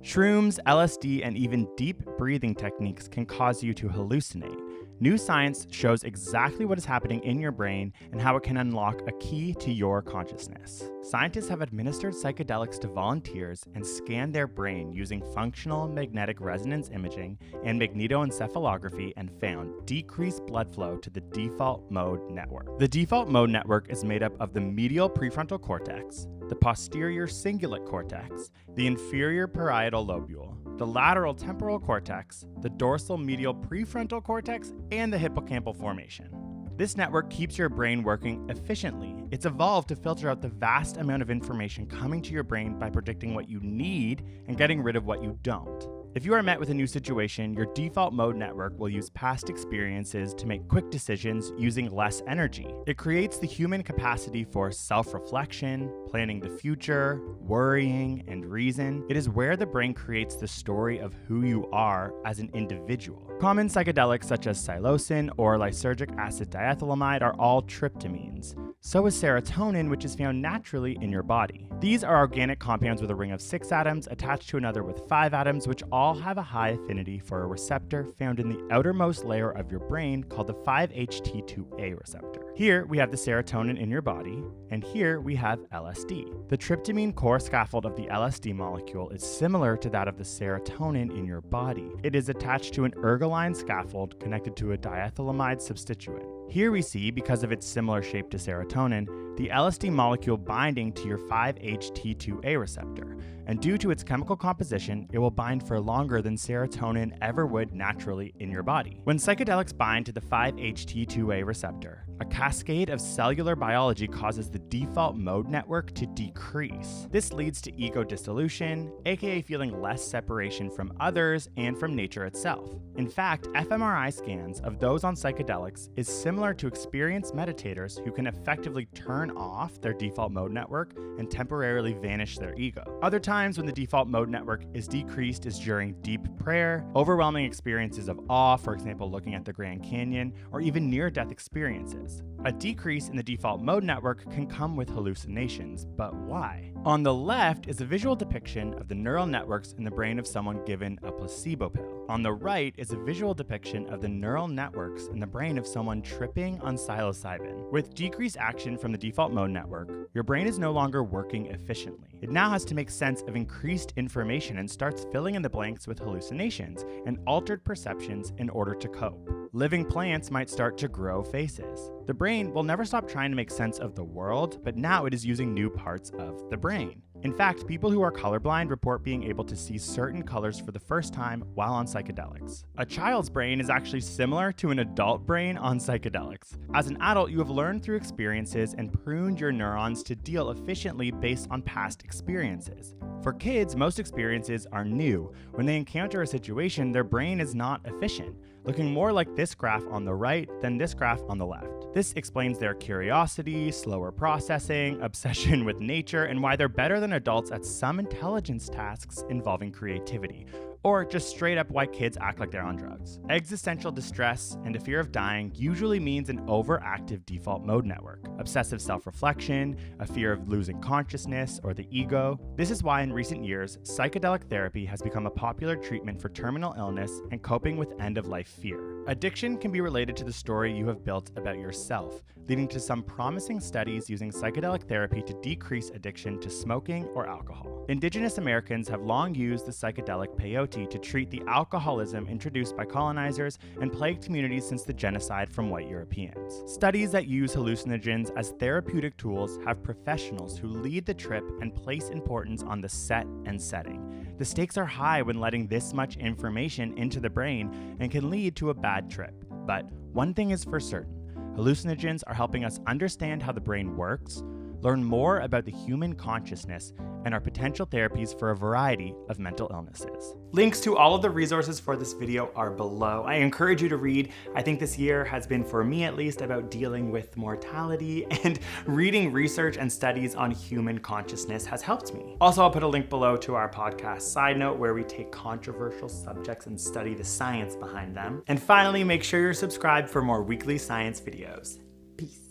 Shrooms, LSD, and even deep breathing techniques can cause you to hallucinate. New science shows exactly what is happening in your brain and how it can unlock a key to your consciousness. Scientists have administered psychedelics to volunteers and scanned their brain using functional magnetic resonance imaging and magnetoencephalography and found decreased blood flow to the default mode network. The default mode network is made up of the medial prefrontal cortex, the posterior cingulate cortex, the inferior parietal lobule, the lateral temporal cortex, the dorsal medial prefrontal cortex, and the hippocampal formation. This network keeps your brain working efficiently. It's evolved to filter out the vast amount of information coming to your brain by predicting what you need and getting rid of what you don't. If you are met with a new situation, your default mode network will use past experiences to make quick decisions using less energy. It creates the human capacity for self-reflection, planning the future, worrying, and reason. It is where the brain creates the story of who you are as an individual. Common psychedelics such as psilocin or lysergic acid diethylamide are all tryptamines. So is serotonin, which is found naturally in your body. These are organic compounds with a ring of 6 atoms attached to another with 5 atoms, which all have a high affinity for a receptor found in the outermost layer of your brain called the 5-HT2A receptor. Here we have the serotonin in your body, and here we have LSD. The tryptamine core scaffold of the LSD molecule is similar to that of the serotonin in your body. It is attached to an ergoline scaffold connected to a diethylamide substituent. Here we see, because of its similar shape to serotonin, the LSD molecule binding to your 5-HT2A receptor, and due to its chemical composition, it will bind for longer than serotonin ever would naturally in your body. When psychedelics bind to the 5-HT2A receptor, a cascade of cellular biology causes the default mode network to decrease. This leads to ego dissolution, aka feeling less separation from others and from nature itself. In fact, fMRI scans of those on psychedelics is similar to experienced meditators who can effectively turn off their default mode network and temporarily vanish their ego. Other times when the default mode network is decreased is during deep prayer, overwhelming experiences of awe, for example looking at the Grand Canyon, or even near-death experiences. A decrease in the default mode network can come with hallucinations, but why? On the left is a visual depiction of the neural networks in the brain of someone given a placebo pill. On the right is a visual depiction of the neural networks in the brain of someone tripping on psilocybin. With decreased action from the default mode network, your brain is no longer working efficiently. It now has to make sense of increased information and starts filling in the blanks with hallucinations and altered perceptions in order to cope. Living plants might start to grow faces. The brain will never stop trying to make sense of the world, but now it is using new parts of the brain. In fact, people who are colorblind report being able to see certain colors for the first time while on psychedelics. A child's brain is actually similar to an adult brain on psychedelics. As an adult, you have learned through experiences and pruned your neurons to deal efficiently based on past experiences. For kids, most experiences are new. When they encounter a situation, their brain is not efficient, looking more like this graph on the right than this graph on the left. This explains their curiosity, slower processing, obsession with nature, and why they're better than adults at some intelligence tasks involving creativity, or just straight up why kids act like they're on drugs. Existential distress and a fear of dying usually means an overactive default mode network, obsessive self-reflection, a fear of losing consciousness or the ego. This is why in recent years, psychedelic therapy has become a popular treatment for terminal illness and coping with end-of-life fear. Addiction can be related to the story you have built about yourself, leading to some promising studies using psychedelic therapy to decrease addiction to smoking or alcohol. Indigenous Americans have long used the psychedelic peyote to treat the alcoholism introduced by colonizers and plagued communities since the genocide from white Europeans. Studies that use hallucinogens as therapeutic tools have professionals who lead the trip and place importance on the set and setting. The stakes are high when letting this much information into the brain and can lead to a bad trip. But one thing is for certain, hallucinogens are helping us understand how the brain works, learn more about the human consciousness, and our potential therapies for a variety of mental illnesses. Links to all of the resources for this video are below. I encourage you to read. I think this year has been, for me at least, about dealing with mortality, and reading research and studies on human consciousness has helped me. Also, I'll put a link below to our podcast Side Note, where we take controversial subjects and study the science behind them. And finally, make sure you're subscribed for more weekly science videos. Peace.